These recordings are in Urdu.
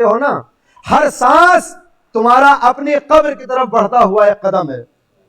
ہو نا، ہر سانس تمہارا اپنی قبر کی طرف بڑھتا ہوا ایک قدم ہے.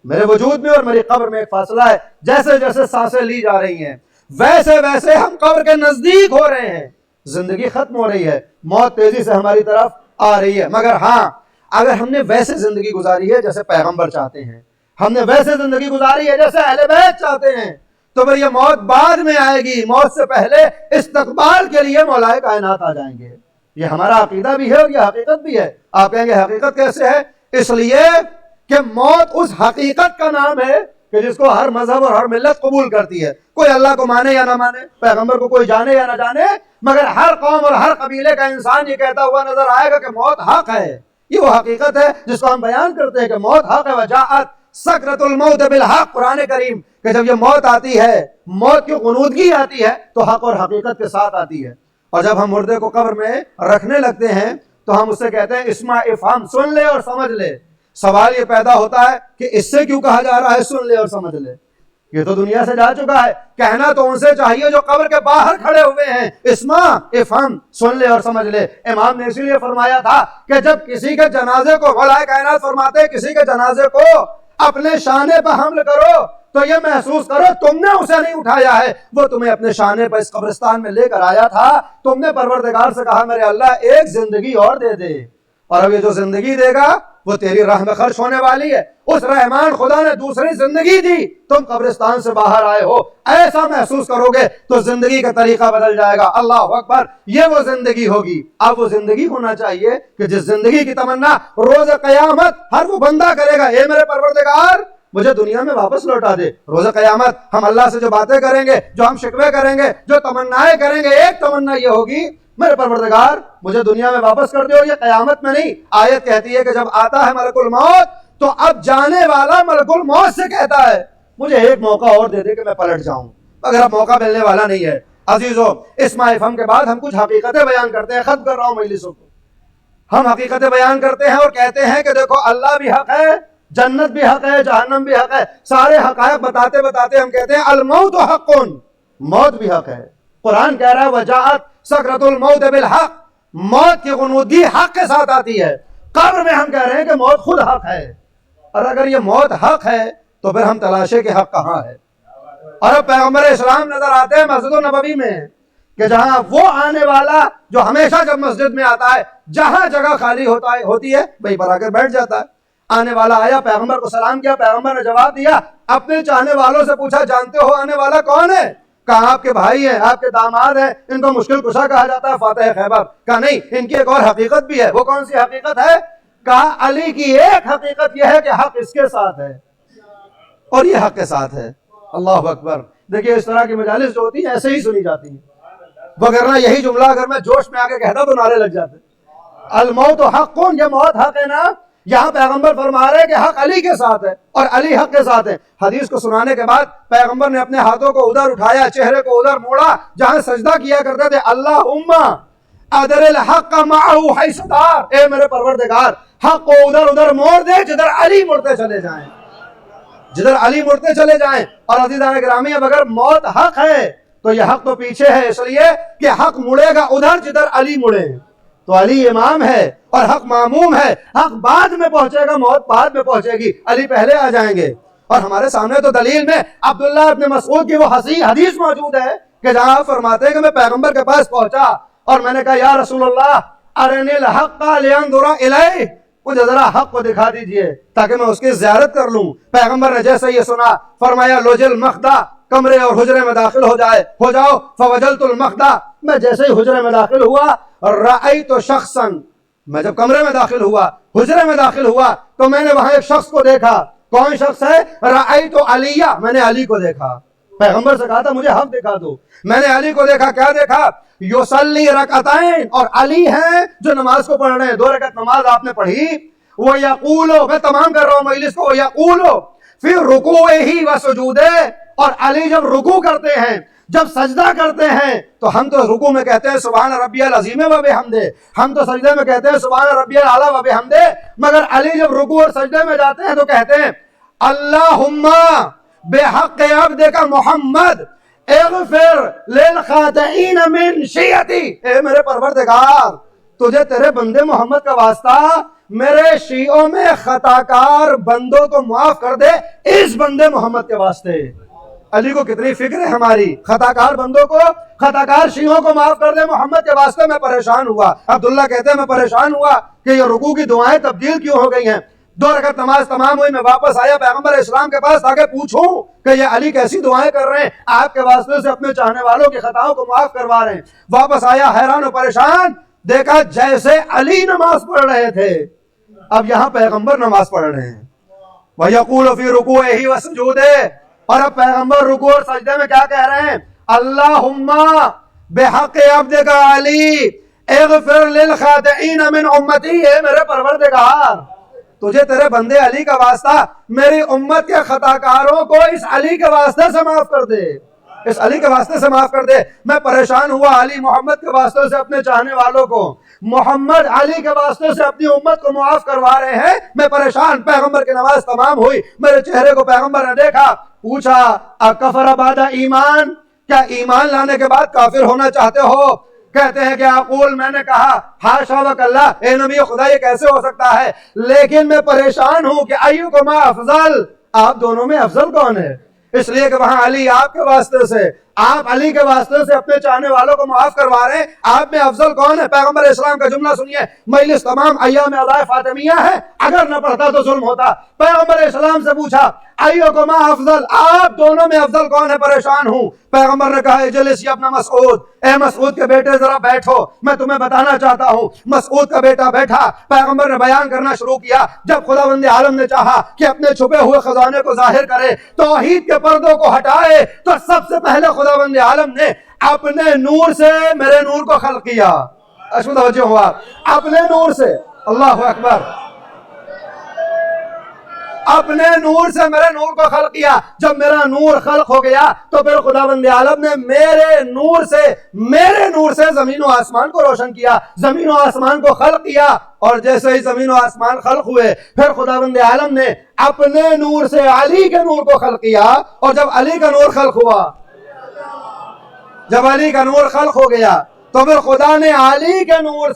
میرے وجود میں اور میری قبر میں ایک فاصلہ ہے. جیسے جیسے سانسیں لی جا رہی ہیں ویسے ویسے ہم قبر کے نزدیک ہو رہے ہیں. زندگی ختم ہو رہی ہے، موت تیزی سے ہماری طرف آ رہی ہے. مگر ہاں، اگر ہم نے ویسے زندگی گزاری ہے جیسے پیغمبر چاہتے ہیں، ہم نے ویسے زندگی گزاری ہے جیسے اہل بیت چاہتے ہیں، تو پھر یہ موت بعد میں آئے گی. موت سے پہلے استقبال کے لیے مولا کائنات آ جائیں گے. یہ ہمارا عقیدہ بھی ہے اور یہ حقیقت بھی ہے. آپ کہیں گے حقیقت کیسے ہے؟ اس لیے کہ موت اس حقیقت کا نام ہے کہ جس کو ہر مذہب اور ہر ملت قبول کرتی ہے. کوئی اللہ کو مانے یا نہ مانے، پیغمبر کو کوئی جانے یا نہ جانے، مگر ہر قوم اور ہر قبیلے کا انسان یہ کہتا ہوا نظر آئے گا کہ موت حق ہے. یہ وہ حقیقت ہے جس کو ہم بیان کرتے ہیں کہ موت حق ہے. وجاءت سکرۃ الموت بالحق، قرآن کریم، کہ جب یہ موت آتی ہے، موت کی غنودگی آتی ہے تو حق اور حقیقت کے ساتھ آتی ہے. اور جب ہم مردے کو قبر میں رکھنے لگتے ہیں تو ہم اس سے کہتے ہیں اسمع افہم، سن لے اور سمجھ لے. سوال یہ پیدا ہوتا ہے کہ اس سے کیوں کہا جا رہا ہے سن لے اور سمجھ لے؟ یہ تو دنیا سے جا چکا ہے. کہنا تو ان سے چاہیے جو قبر کے باہر کھڑے ہوئے ہیں، اسمع افہم، سن لے اور سمجھ لے. امام نے اسی لیے فرمایا تھا کہ جب کسی کے جنازے کو، مولا کائنات فرماتے ہیں کسی کے جنازے کو اپنے شانے پہ حمل کرو تو یہ محسوس کرو تم نے اسے نہیں اٹھایا ہے، وہ تمہیں اپنے شانے پر اس قبرستان میں لے کر آیا تھا. تم نے پروردگار سے کہا میرے اللہ ایک زندگی اور دے دے، اور اب یہ جو زندگی دے گا وہ تیری راہ میں خرچ ہونے والی ہے. اس رحمان خدا نے دوسری زندگی دی، تم قبرستان سے باہر آئے ہو، ایسا محسوس کرو گے تو زندگی کا طریقہ بدل جائے گا. اللہ اکبر، یہ وہ زندگی ہوگی. اب وہ زندگی ہونا چاہیے کہ جس زندگی کی تمنا روز قیامت ہر وہ بندہ کرے گا، اے میرے پروردگار مجھے دنیا میں واپس لوٹا دے. روز قیامت ہم اللہ سے جو باتیں کریں گے، جو ہم شکوے کریں گے، جو تمنائیں کریں گے، ایک تمنا یہ ہوگی میرے پروردگار مجھے دنیا میں واپس کر دے. اور یہ قیامت میں نہیں، آیت کہتی ہے کہ جب آتا ہے ملک الموت تو اب جانے والا ملک الموت سے کہتا ہے مجھے ایک موقع اور دے دے کہ میں پلٹ جاؤں، مگر اب موقع ملنے والا نہیں ہے. عزیزو، اسمع افہم کے بعد ہم کچھ حقیقتیں بیان کرتے ہیں. ختم کر رہا ہوں مجلسوں کو. ہم حقیقتیں بیان کرتے ہیں اور کہتے ہیں کہ دیکھو اللہ بھی حق ہے، جنت بھی حق ہے، جہنم بھی حق ہے. سارے حقائق بتاتے بتاتے ہم کہتے ہیں الموت حق، موت بھی حق ہے. قرآن کہہ رہا ہے وجاءت سکرۃ الموت بالحق، موت کی غنودگی حق کے ساتھ آتی ہے. قبر میں ہم کہہ رہے ہیں کہ موت خود حق ہے. اور اگر یہ موت حق ہے تو پھر ہم تلاشے کے حق کہاں ہے؟ اور اب پیغمبر اسلام نظر آتے ہیں مسجد النبوی میں کہ جہاں وہ آنے والا جو ہمیشہ جب مسجد میں آتا ہے جہاں جگہ خالی ہوتی ہے وہیں پر آ کر بیٹھ جاتا ہے. آنے والا آیا، پیغمبر کو سلام کیا، پیغمبر نے جواب دیا. اپنے چاہنے والوں سے پوچھا جانتے ہو آنے والا کون ہے؟ کہا آپ کے بھائی ہیں، آپ کے داماد ہیں، ان کو مشکل کشا کہا جاتا ہے، فاتح خیبر. کہا نہیں، ان کی ایک اور حقیقت بھی ہے. وہ کون سی حقیقت ہے؟ کہا علی کی ایک حقیقت یہ ہے کہ حق اس کے ساتھ ہے اور یہ حق کے ساتھ ہے. اللہ اکبر. دیکھیے اس طرح کی مجالس جو ہوتی ہیں ایسے ہی سنی جاتی ہیں، وگرنہ یہی جملہ اگر میں جوش میں آ کے کہتا تو نعرے لگ جاتے. الموت حق، یہ موت حق ہے نا. یہاں پیغمبر فرما رہے ہیں کہ حق علی کے ساتھ ہے اور علی حق کے ساتھ ہے. حدیث کو سنانے کے بعد پیغمبر نے اپنے ہاتھوں کو ادھر اٹھایا، چہرے کو ادھر موڑا جہاں سجدہ کیا کرتے تھے. اللہم ادر الحق معه حیث دار، اے میرے پروردگار حق کو ادھر ادھر موڑ دے جدھر علی مڑتے چلے جائیں، جدھر علی مڑتے چلے جائیں. اور عزیزان گرامی اب اگر موت حق ہے تو یہ حق تو پیچھے ہے، اس لیے کہ حق مڑے گا ادھر جدھر علی مڑے. تو علی امام ہے اور حق معموم ہے. حق بعد میں پہنچے گا، موت بعد میں پہنچے گی، علی پہلے آ جائیں گے. اور ہمارے سامنے تو دلیل میں عبداللہ ابن مسعود کی وہ حدیث موجود ہے کہ جہاں آپ فرماتے ہیں کہ میں پیغمبر کے پاس پہنچا اور میں نے کہا یا رسول اللہ ارنی الحق لانظر الیہ، مجھے ذرا حق کو دکھا دیجئے تاکہ میں اس کی زیارت کر لوں. پیغمبر نے جیسے یہ سنا فرمایا لوجل مخدہ، کمرے اور حجرے میں داخل ہو جاؤ. فوجلت المخدہ، میں جیسے ہی حجرے میں داخل ہوا رأیت شخصا، میں جب کمرے میں داخل ہوا، حجرے میں داخل ہوا تو میں نے وہاں ایک شخص کو دیکھا. کون شخص ہے؟ رأیت علیہ، میں نے علی کو دیکھا. پیغمبر سے کہا تھا مجھے حق دکھا دو. میں نے علی کو دیکھا. کیا دیکھا؟ یصلی رکعتین، اور علی ہیں جو نماز کو پڑھ رہے ہیں. 2 رکعت نماز آپ نے پڑھی. وہ یقول، میں تمام کر رہا ہوں مجلس کو، یقول فی رکوعہ و سجودہ، اور علی جب رکوع کرتے ہیں، جب سجدہ کرتے ہیں تو ہم تو رکوع میں کہتے ہیں سبحان ربی العظیم و بحمدہ، ہم تو سجدے میں کہتے ہیں سبحان ربی الاعلی و بحمدہ. مگر علی جب رکوع اور سجدے میں جاتے ہیں تو کہتے ہیں اللہم بحق عبدک محمد اغفر للخاطئین من شیعتی، اے میرے پروردگار تجھے تیرے بندے محمد کا واسطہ میرے شیعوں میں خطاکار بندوں کو معاف کر دے، اس بندے محمد کے واسطے۔ علی کو کتنی فکر ہے ہماری، خطاکار بندوں کو، خطاکار شیعوں کو معاف کر دے محمد کے واسطے۔ میں پریشان ہوا، عبداللہ کہتے ہیں میں پریشان ہوا کہ یہ رکوع کی دعائیں تبدیل کیوں ہو گئی ہیں۔ 2 رکعت نماز تمام ہوئی، میں واپس آیا پیغمبر اسلام کے پاس تاکہ پوچھوں کہ یہ علی کیسی دعائیں کر رہے ہیں، آپ کے واسطے سے اپنے چاہنے والوں کی خطاؤں کو معاف کروا رہے ہیں۔ واپس آیا حیران و پریشان، دیکھا جیسے علی نماز پڑھ رہے تھے، اب یہاں پیغمبر نماز پڑھ رہے ہیں۔ وَيَقُولُ فِي رُكُوعِهِ وَسُجُودِهِ، اور اب پیغمبر رکوع اور سجدے میں کیا کہہ رہے ہیں؟ اللہم بحق عبدک علی اغفر للخاطئین من امتی، اے میرے پروردگار تجھے تیرے بندے علی کا واسطہ میری امت کے خطاکاروں کو اس علی کے واسطے سے معاف کر دے، اس علی کے واسطے سے معاف کر دے۔ میں پریشان ہوا، علی محمد کے واسطے سے اپنے چاہنے والوں کو، محمد علی کے واسطے سے اپنی امت کو معاف کروا رہے ہیں، میں پریشان۔ پیغمبر کی نماز تمام ہوئی، میرے چہرے کو پیغمبر نے دیکھا، پوچھا اکفر بعد ایمان، کیا ایمان لانے کے بعد کافر ہونا چاہتے ہو؟ کہتے ہیں کہ اقول، میں نے کہا حاشا وکلا، اے نبی خدا یہ کیسے ہو سکتا ہے، لیکن میں پریشان ہوں کہ ایکما افضل، آپ دونوں میں افضل کون ہے؟ اس لیے کہ وہاں علی آپ کے واسطے سے، آپ علی کے واسطے سے اپنے چاہنے والوں کو معاف کروا رہے ہیں، آپ میں افضل کون ہے؟ پیغمبر اسلام کا جملہ سنیے، مجلس تمام ایام ادائے فاطمیہ ہے، اگر نہ پڑھتا تو ظلم ہوتا۔ پیغمبر اسلام سے پوچھا ایکما افضل، آپ دونوں میں افضل کون ہے؟ پریشان ہوں۔ پیغمبر نے کہا اجلس یا ابن مسعود، اے مسعود کے بیٹے ذرا بیٹھو، میں تمہیں بتانا چاہتا ہوں۔ مسعود کا بیٹا بیٹھا، پیغمبر نے بیان کرنا شروع کیا۔ جب خداوند عالم نے چاہا کہ اپنے چھپے ہوئے خزانے کو ظاہر کرے، توحید کے پردوں کو ہٹائے، تو سب سے پہلے خداوند عالم نے اپنے نور سے میرے نور کو خلق کیا۔ اشو توجہ ہوا، اپنے نور سے، اللہ اکبر، اپنے نور سے میرے نور کو خلق کیا۔ جب میرا نور خلق ہو گیا تو پھر خداوند عالم نے میرے نور سے زمین و آسمان کو روشن کیا، زمین و آسمان کو خلق کیا، اور جیسے ہی زمین و آسمان خلق ہوئے پھر خداوند عالم نے اپنے نور سے علی کے نور کو خلق کیا، اور جب علی کا نور خلق ہوا، جب علی کا نور خلق ہو گیا تو پھر خدا نے علی کے نور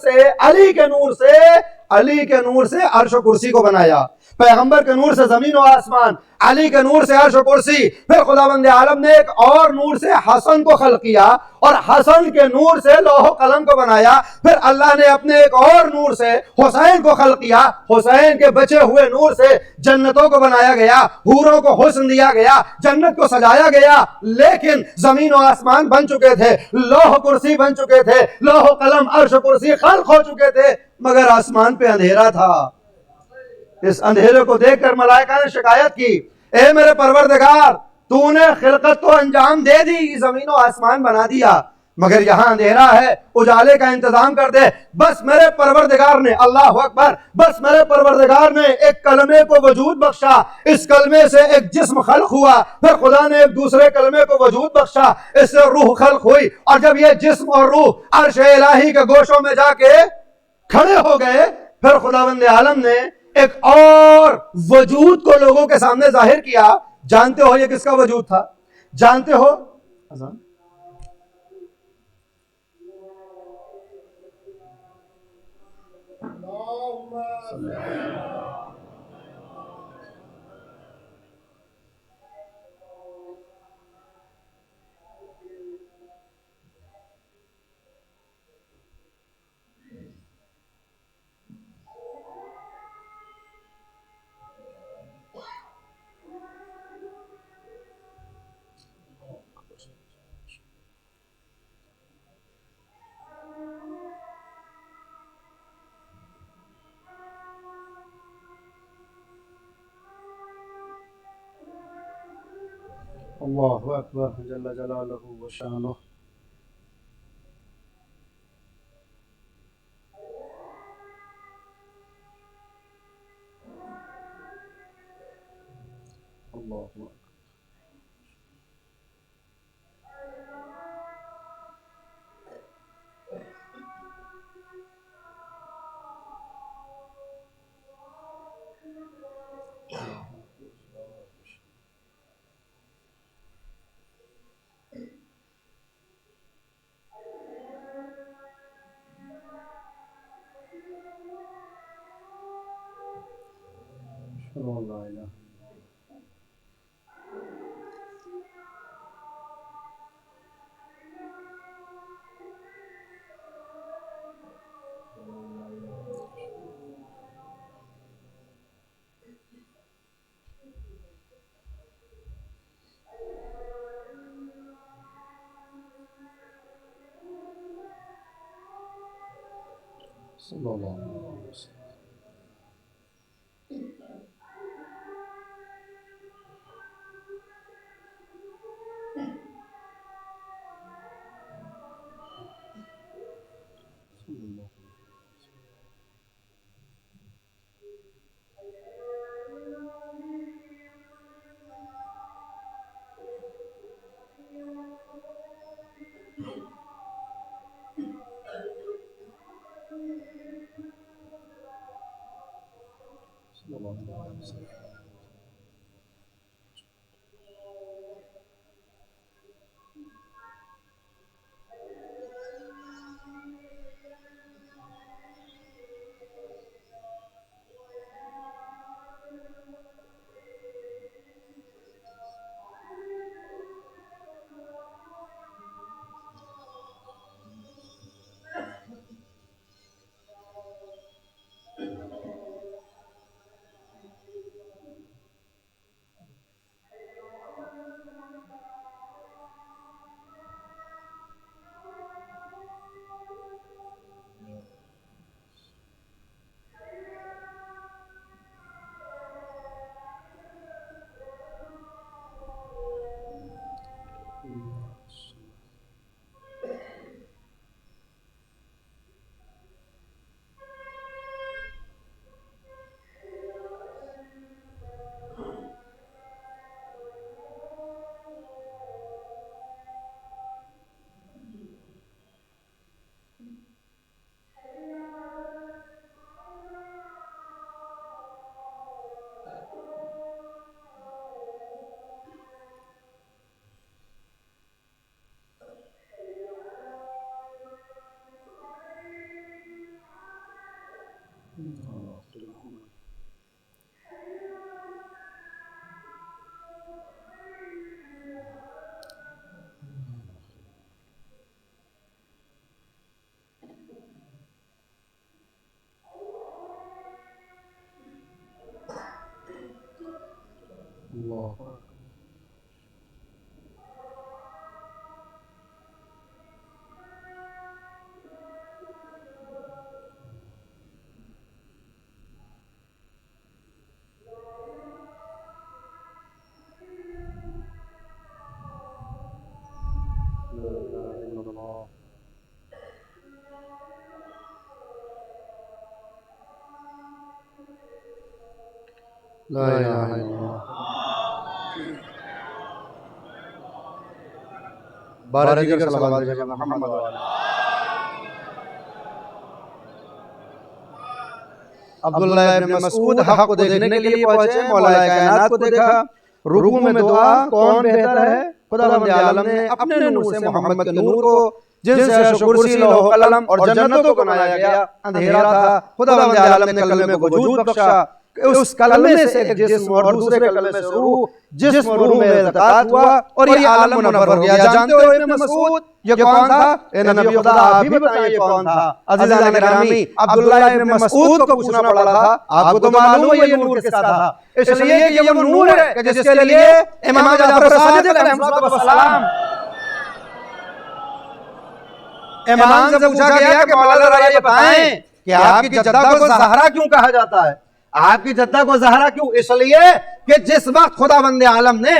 سے عرش و کرسی کو بنایا، پیغمبر کے نور سے زمین و آسمان، علی کے نور سے عرش و کرسی، پھر خداوند عالم نے ایک اور نور سے حسن کو خلق کیا، اور حسن کے نور سے لوح و قلم کو بنایا، پھر اللہ نے اپنے ایک اور نور سے حسین کو خلق کیا، حسین کے بچے ہوئے نور سے جنتوں کو بنایا گیا، حوروں کو حسن دیا گیا، جنت کو سجایا گیا۔ لیکن زمین و آسمان بن چکے تھے، لوح و کرسی بن چکے تھے، لوح و قلم عرش و کرسی خلق ہو چکے تھے، مگر آسمان پہ اندھیرا تھا۔ اس اندھیرے کو دیکھ کر ملائکہ نے شکایت کی، اے میرے پروردگار تو نے خلقت تو انجام دے دی، زمین و آسمان بنا دیا، مگر یہاں اندھیرا ہے، اجالے کا انتظام کر دے۔ بس میرے پروردگار نے، اللہ اکبر، بس میرے پروردگار نے ایک کلمے کو وجود بخشا، اس کلمے سے ایک جسم خلق ہوا، پھر خدا نے ایک دوسرے کلمے کو وجود بخشا، اس سے روح خلق ہوئی، اور جب یہ جسم اور روح عرش الہی کے گوشوں میں جا کے کھڑے ہو گئے، پھر خداوند عالم نے ایک اور وجود کو لوگوں کے سامنے ظاہر کیا۔ جانتے ہو یہ کس کا وجود تھا؟ جانتے ہو؟ اللہ اکبر جل جلالہ و شانہ۔ اللہ اکبر۔ لا الہ الا اللہ. بارہ دیگر صلوات بھیجیں محمد والا. عبداللہ ابن مسعود حق کو دیکھنے کے لیے پہنچے، مولا کائنات کو دیکھا، رکوع میں دعا، کون بہتر ہے؟ خداوند عالم نے اپنے نور سے محمد کے نور کو، جن سے عرش و کرسی، لوح و قلم اور جنتوں کو بنایا گیا، اندھیرا تھا، خداوند عالم نے کلمے کو وجود بخشا. اس کلمے سے ایک جسم اور دوسرے کلمے سے روح، جسم اور روح میں التقاط ہوا اور یہ عالم منور ہو گیا. جانتے ہو ابن مسعود یہ کون تھا؟ اے نبی خدا آپ بھی بتائیں یہ کون تھا؟ عزیزان گرامی، عبداللہ ابن مسعود کو پوچھنا پڑا تھا. آپ کو تو معلوم ہے یہ نور کس کا تھا، اس لیے کہ یہ وہ نور ہے کہ جس کے لیے امام جعفر صادق علیہ السلام امام سے پوچھا گیا کہ مولا ذرا یہ بتائیں کہ آپ کی جدہ کو زہرا کیوں کہا جاتا ہے؟ آپ کی جدہ کو زہرا کیوں؟ اس لیے کہ جس وقت خداوند عالم نے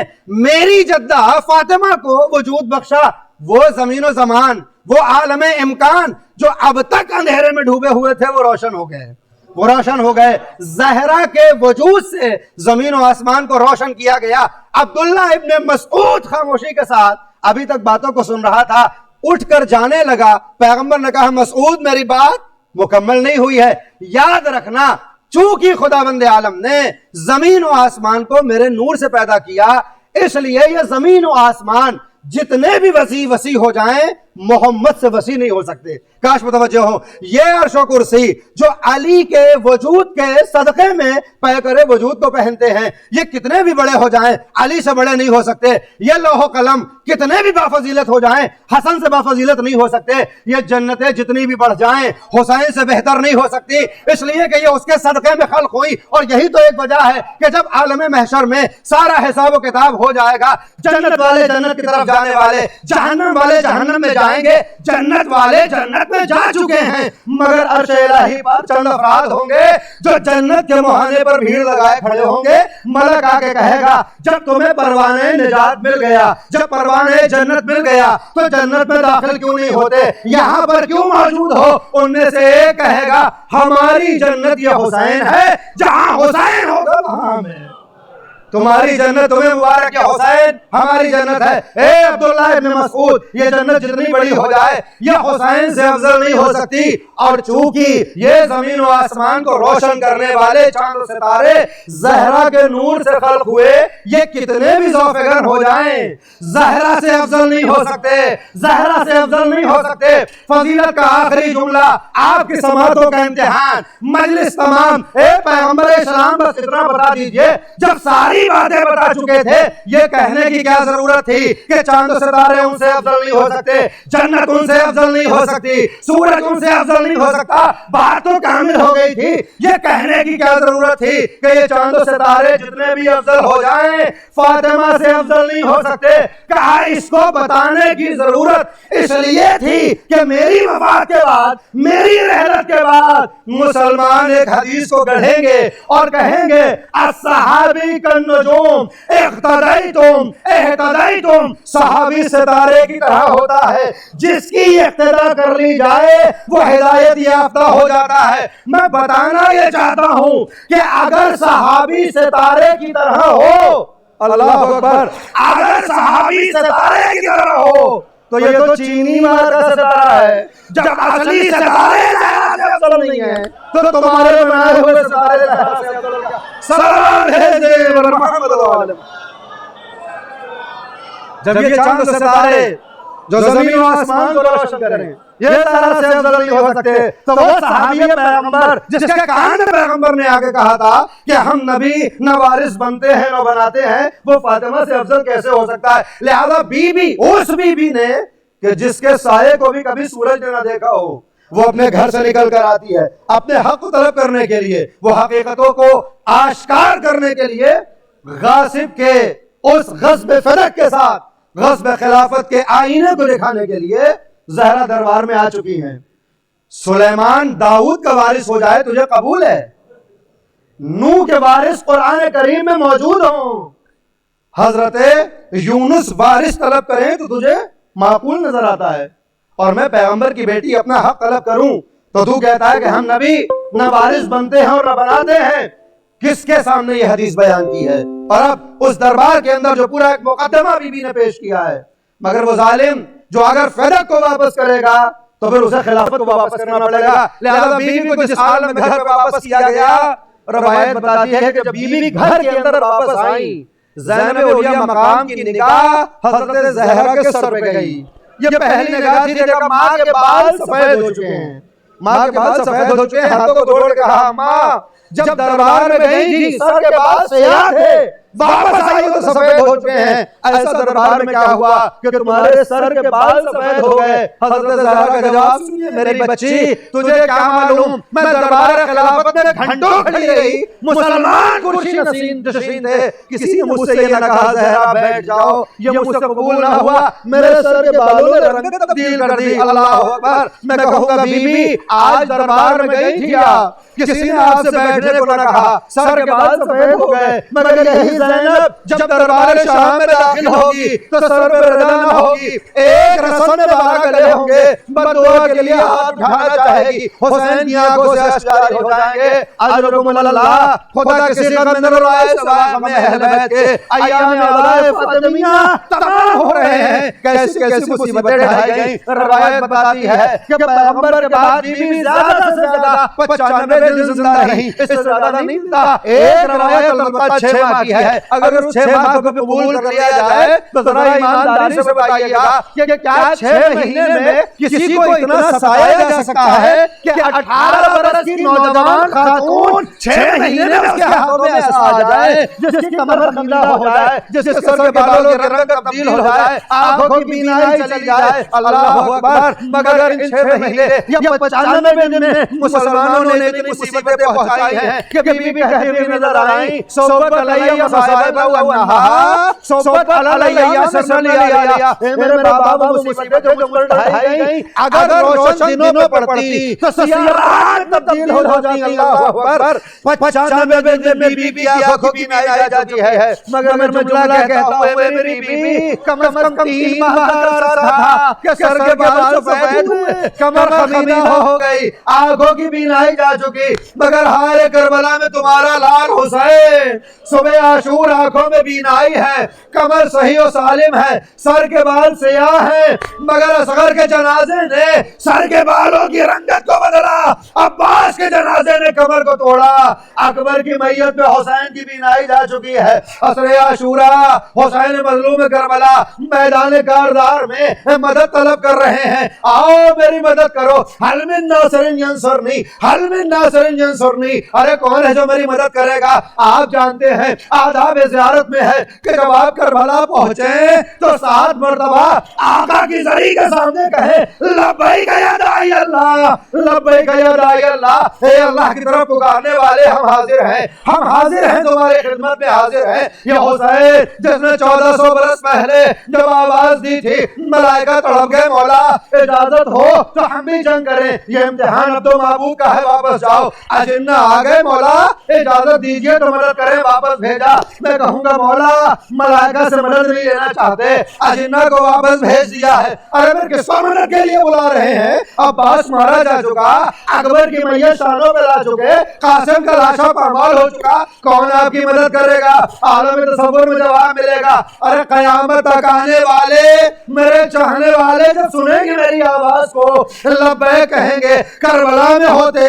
میری جدہ فاطمہ کو وجود بخشا، وہ زمین و زمان، وہ عالم امکان جو اب تک اندھیرے میں ڈوبے ہوئے تھے، وہ روشن ہو گئے، وہ روشن ہو گئے. زہرا کے وجود سے زمین و آسمان کو روشن کیا گیا. عبداللہ ابن مسعود خاموشی کے ساتھ ابھی تک باتوں کو سن رہا تھا، اٹھ کر جانے لگا. پیغمبر نے کہا مسعود میری بات مکمل نہیں ہوئی ہے، یاد رکھنا چونکہ خداوند عالم نے زمین و آسمان کو میرے نور سے پیدا کیا، اس لیے یہ زمین و آسمان جتنے بھی وسیع ہو جائیں محمد سے وسیع نہیں ہو سکتے. کاش متوجہ ہو، یہ عرش و کرسی جو علی کے وجود کے صدقے میں پیکر وجود کو پہنتے ہیں، یہ کتنے بھی بڑے ہو جائیں علی سے بڑے نہیں ہو سکتے. یہ لوح و قلم کتنے بھی بافضیلت ہو جائیں حسن سے بافضیلت نہیں ہو سکتے. یہ جنتیں جتنی بھی بڑھ جائیں حسین سے بہتر نہیں ہو سکتی، اس لیے کہ یہ اس کے صدقے میں خلق ہوئی. اور یہی تو ایک وجہ ہے کہ جب عالم محشر میں سارا حساب و کتاب ہو جائے گا، جنت والے جنت کی طرف جانے والے، جہنم والے جہنم میں جائیں گے، جنت والے جنت میں جا چکے ہیں، مگر عرش الہی پر چند افراد ہوں گے جو جنت کے مہانے پر بھیڑ لگائے کھڑے ہوں گے. ملک آ کے کہے گا جب تمہیں پروانہ نجات مل گیا، جب پروانہ جنت مل گیا تو جنت میں داخل کیوں نہیں ہوتے، یہاں پر کیوں موجود ہو؟ ان میں سے ایک کہے گا ہماری جنت یہ حسین ہے، جہاں حسین ہوگا وہاں میں. تمہاری جنت تمہیں مبارک ہے حسین، ہماری جنت ہے. اے عبداللہ ابن مسعود، یہ جنت جتنی بڑی ہو جائے یہ حسین سے افضل نہیں ہو سکتی. اور چونکہ یہ زمین و آسمان کو روشن کرنے والے چاند و ستارے زہرا کے نور سے خلق ہوئے، یہ کتنے بھی ذوفگر ہو جائیں زہرا سے افضل نہیں ہو سکتے، زہرا سے افضل نہیں ہو سکتے. فضیلت کا آخری جملہ، آپ کی سماعتوں کا امتحان، مجلس تمام. اے پیغمبر اسلام بس اتنا بتا دیجئے، جب ساری باتیں بتا چکے تھے، یہ کہنے کی کیا ضرورت تھی کہ چاند و ستارے ان سے افضل نہیں ہو سکتے، جنت ان سے افضل نہیں ہو سکتی، سورج ان سے افضل نہیں ہو سکتا؟ بات تو کامل ہو گئی تھی. یہ کہنے کی کیا ضرورت تھی کہ یہ چاند و ستارے جتنے بھی افضل ہو جائیں فاطمہ سے افضل نہیں ہو سکتے؟ کہا اس کو بتانے کی ضرورت اس لیے تھی کہ میری وفات کے بعد، میری رحلت کے بعد مسلمان ایک حدیث کو گڑھیں گے اور کہیں گے الصحابی النجوم اقتدیتم اہتدیتم. صحابی ستارے کی طرح ہوتا ہے، جس کی اقتدا کر لی جائے وہ ہدایت یافتہ ہو جاتا ہے. میں بتانا یہ چاہتا ہوں کہ اگر صحابی ستارے کی طرح ہو، اللہ اکبر، اگر صحابی ستارے کی طرح ہو تو یہ تو چینی مار کا ستارہ ہے. جب اصلی ستارے زہرا سے افضل نہیں ہیں تو تمہارے بنائے ہوئے ستارے زہرا سے افضل کیا؟ سلام بھیجے محمد علیہ. جب یہ چاند و ستارے جو زمین و آسمان کو روشن کریں یہ زہرا سے افضل نہیں ہو سکتے، تو وہ صحابی پیغمبر جس کے کان میں پیغمبر نے آگے کہا تھا کہ ہم نبی نہ وارث بنتے ہیں نہ بناتے ہیں، وہ فاطمہ سے افضل کیسے ہو سکتا ہے؟ لہذا بی بی اس بی بی نے کہ جس کے سائے کو بھی کبھی سورج نے نہ دیکھا ہو، وہ اپنے گھر سے نکل کر آتی ہے اپنے حق کو طلب کرنے کے لیے، وہ حقیقتوں کو آشکار کرنے کے لیے غاصب کے اس غصب فدق کے ساتھ غصب خلافت کے آئینے کو دکھانے کے لیے زہرا دربار میں آ چکی ہیں. سلیمان داؤد کا وارث ہو جائے تجھے قبول ہے؟ نوح کے وارث قرآن کریم میں موجود ہوں، حضرت یونس وارث طلب کریں تو تجھے معقول نظر آتا ہے، اور میں پیغمبر کی بیٹی اپنا حق طلب کروں تو تو کہتا ہے کہ ہم نبی نہ وارث بنتے ہیں اور نہ بناتے ہیں. کس کے سامنے یہ حدیث بیان کی ہے؟ اور اب اس دربار کے اندر جو پورا ایک مقدمہ بی بی نے پیش کیا ہے، مگر وہ ظالم جو اگر فدق کو واپس کرے گا تو پھر اسے خلافت کو واپس کرنا پڑے گا. لہذا بی بی کو جس حال میں گھر پہ واپس کیا گیا، روایت بتاتی ہے کہ جب بی بی گھر کے اندر واپس آئیں، زینب اولیاء مقام کی نگاہ حضرت زہرا کے سر پہ گئی. یہ پہلی نگاہ تھی کہ ماں کے بال سفید ہو چکے ہیں، ماں کے بال سفید ہو چکے ہیں. ہاتھوں کو توڑ کے کہا ماں جب دربار میں گئی تھی سر کے بال سیاہ تھے، واپس آئی تو سفید ہو چکے ہیں. ایسا دربار میں کیا ہوا کہ تمہارے سر کے بال سفید ہو گئے؟ حضرت زہرا کا جواب سنیے میری بچی، تجھے کیا معلوم، میں دربار خلافت میں گھنٹوں کھڑی رہی، مسلمان کرسی نشین تھے، کسی نے مجھ سے یہ نہ کہا زہرا بیٹھ جاؤ، یہ مجھ سے قبول نہ ہوا، میرے سر کے بالوں نے رنگ تبدیل کر دی. اللہ اکبر. میں کہوں گا بی بی آج دربار میں گئی تھی کسی نے آپ سے بیٹھنے کو نہ کہا، سر کے بال سفید ہو گئے، مگر یہی زینب جب دربار شاہ میں داخل ہوگی تو سر پہ رضا نہ ہوگی، ایک رسم میں 12 گلے ہوں گے، بددعا کے لیے ہاتھ اٹھانا چاہے گی، حسین کی آنکھوں سے اشک ہو جائیں گے. اجرکم اللہ، خدا کسی قدر میں نظر آئے سوائے ہمیں اہل بیت کے ایام اولائے فاطمیہ تمام ہو رہے ہیں. کیسی کیسی مصیبتیں ڈھائی گئیں. روایت بتاتی ہے کہ پیغمبر کے بعد بی بی زیادہ سے زیادہ 95 دن زندہ رہی، اس سے زیادہ نہیں ملتا. ایک روایت البتہ 6 ماہ کی ہے ہے اگر اس 6 باتوں کو قبول کر لیا جائے تو ذرا ایمانداری سے بتائیے گا کہ کیا 6 مہینے میں کسی کو اتنا ستایا جا سکتا ہے کہ 18 برس کی نوجوان خاتون 6 مہینے میں اس کے ہاتھوں میں ایسا آ جائے جس کی کمر خمیدہ ہو جائے، جس کے سر کے بالوں کی رنگ تبدیل ہو جائے، آنکھوں کی بینائی چلی جائے؟ اللہ اکبر! مگر ان 6 مہینے یا 95 دن میں مسلمانوں نے اتنی مصیبتیں پہنچائی ہیں کہ بی بی کہتی ہوئی نظر آئیں صحبت علیہ مصائب والنہا، صحبت علیہ سر لیا میرے بابا مصیبتیں جو مجھ پر ڈھائی گئیں اگر روشن دنوں میں پڑتی تو سیاہ رات تبدیل ہو جاتی۔ اللہ اکبر! 95 دن میں بی بی آنکھوں کی بینائی آ جاتی ہے، مگر میں جملہ کہتا ہوں میری بیوی کم از کم 3 ماہ کا عرصہ تھا کہ سر کے بال سفید ہوئے، کمر خمیدہ ہو گئی، آنکھوں کی بینائی جا چکی، مگر ہائے کربلا میں تمہارا لال حسین صبح عاشور آنکھوں میں بینائی ہے، کمر صحیح و سالم ہے، سر کے بال سیاہ ہیں، مگر اصغر کے جنازے نے سر کے بالوں کی رنگت کو بدلا، عباس کے جنازے نے کمر کو توڑا، اکبر کی میت میں حسین کی بینائی جا چکی ہے۔ عصر عاشوراء حسین مظلوم کربلا میدان کاردار میں مدد طلب کر رہے ہیں، آؤ میری مدد کرو، حل من ناصر ینصرنی، حل من ناصر ینصرنی، ارے کون ہے جو میری مدد کرے گا؟ آپ جانتے ہیں آداب زیارت میں ہے کہ جب آپ کربلا پہنچیں تو 7 مرتبہ آقا کی زری کے سامنے کہیں لبیک یا داعی اللہ، لبیک یا داعی اللہ، اے اللہ کی طرف پکارنے والے ہم حاضر ہیں، ہم حاضر ہیں، تمہاری خدمت میں حاضر ہیں۔ یہ حسین جس نے 1400 برس پہلے جب آواز دی تھی ملائکہ تڑپ گئے، مولا اجازت ہو تو ہم بھی جنگ کریں، یہ امتحان اب تو معبود کا ہے، واپس جاؤ۔ اجنہ آ گئے، مولا اجازت دیجئے تو مدد کریں، واپس بھیجا۔ میں کہوں گا مولا ملائکہ سے مدد نہیں لینا چاہتے، اجنہ کو واپس بھیج دیا ہے، ارے پھر کس کو مدد کے لیے بلا رہے ہیں؟ عباس مارا جا چکا، اکبر کی میت شانوں پہ لا چکے، قاسم کا لاشا پامال ہو چکا، کون آپ کی مدد کرے گا؟ عالم تصور میں جواب ملے گا، ارے قیامت تک آنے والے میرے چاہنے والے جب سنیں گے میری آواز کو لبیک کہیں گے۔ کربلا میں ہوتے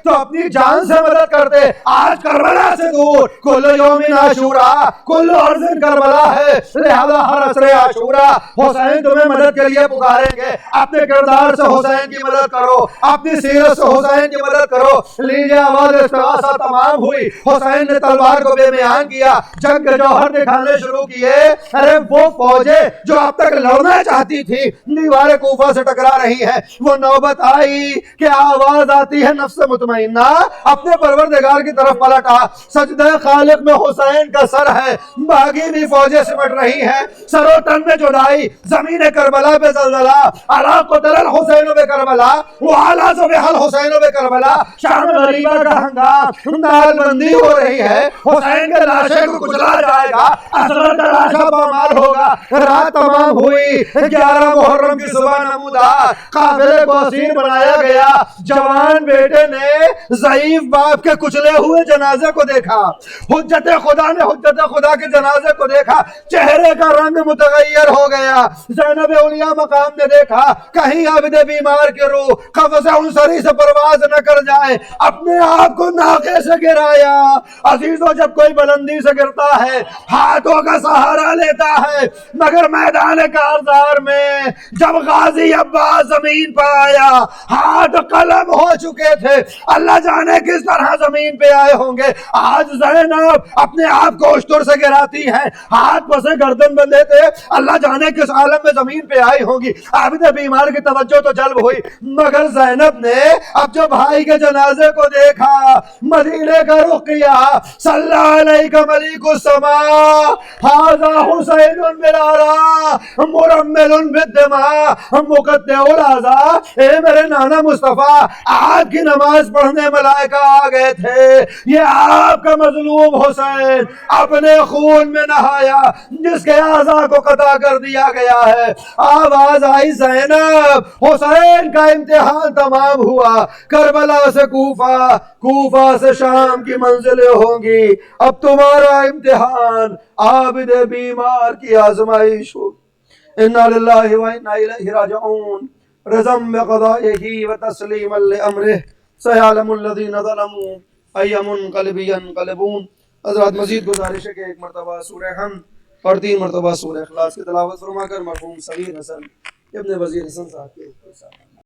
تو اپنی جان سے مدد کرتے، آج کربلا سے دور، کل یوم عاشوراء کل ارض کربلا ہے، لہذا ہر عصر عاشوراء حسین تمہیں مدد کے لیے پکاریں گے، اپنے کردار سے حسین کی مدد کرو، اپنی سیرت سے حسین کی مدد کرو۔ لیجیے آواز استغاثہ تمام ہوئی، حسین نے تلوار کو بے میان کیا، جنگ کے جوہر دکھانے شروع کیے۔ ارے وہ فوجیں جو اب تک لڑنا چاہتی تھی دیوار کوفہ سے ٹکرا رہی ہیں، وہ نوبت آئی کہ آواز آتی ہے نفس مطمئنہ اپنے پروردگار کی طرف پلٹا، سجدہ خالق میں حسین کا سر ہے، باقی بھی فوجیں سمٹ رہی ہیں، سر و تن میں جدائی، زمین کربلا پہ زلزلہ، علا قتل الحسین بے کربلا وعلا ذبح الحسین بے کربلا، شام غریبہ کا ہنگام، نال بندی ہو رہی ہے، حسین کے لاشے کو کچلا جائے گا، اصغر کا لاشا پامال ہوگا۔ رات تمام ہوئی، 11 محرم کی صبح نمودار، قافلے کو اسیر بنایا گیا، جوان بیٹے نے ضعیف باپ کے کچلے ہوئے جنازے کو دیکھا، حجت خدا نے حجت خدا کے جنازے کو دیکھا، چہرے کا رنگ متغیر ہو گیا۔ زینب اولیاء مقام نے دیکھا کہیں عبد بیمار کی روح قفس عنصری سے پرواز نہ کر جائے، اپنے آپ کو ناقے سے گرایا۔ عزیزو جب کوئی بلندی سے گرتا ہے ہاتھوں کا سہارا لیتا ہے، مگر میدان کارزار میں جب غازی عباس زمین پر آیا ہاتھ قلم ہو چکے تھے، اللہ جانے کس طرح زمین پہ آئے ہوں گے۔ آج زینب اپنے آپ کو اشتر سے گراتی ہیں، ہاتھ پسے گردن بندھے تھے، اللہ جانے کس عالم میں زمین پہ آئی ہوں گی۔ عابد بیمار کی توجہ تو جلب ہوئی، مگر زینب نے اب جو بھائی کے جنازے کو دیکھا مدینے کا رخ کیا، صلی علیک ملیک السماء ھذا حسین بالآراء مرمل بالدماء مقطع الاعضاء، اے میرے نانا مصطفیٰ آپ کی نماز پڑھنے ملائکہ آ گئے تھے، یہ آپ کا مظلوم حسین اپنے خون میں نہایا جس کے اعضاء کو قطع کر دیا گیا ہے۔ آواز آئی زینب حسین کا امتحان تمام ہوا، کربلا سے کوفہ، کوفہ سے شام کی منزلیں ہوں گی، اب تمہارا امتحان عابد بیمار کی آزمائش ہو۔ انا للہ و انا الیہ راجعون، رضا بقضائہ و تسلیما لامرہ، سیعلم الذین ظلموا ای منقلب ینقلبون۔ حضرات مزید گزارش ہے کہ ایک مرتبہ سورہ حمد اور 3 مرتبہ سورہ اخلاص کی تلاوت فرما کر مرحوم صغیر حسن ابن وزیر حسن صاحب کے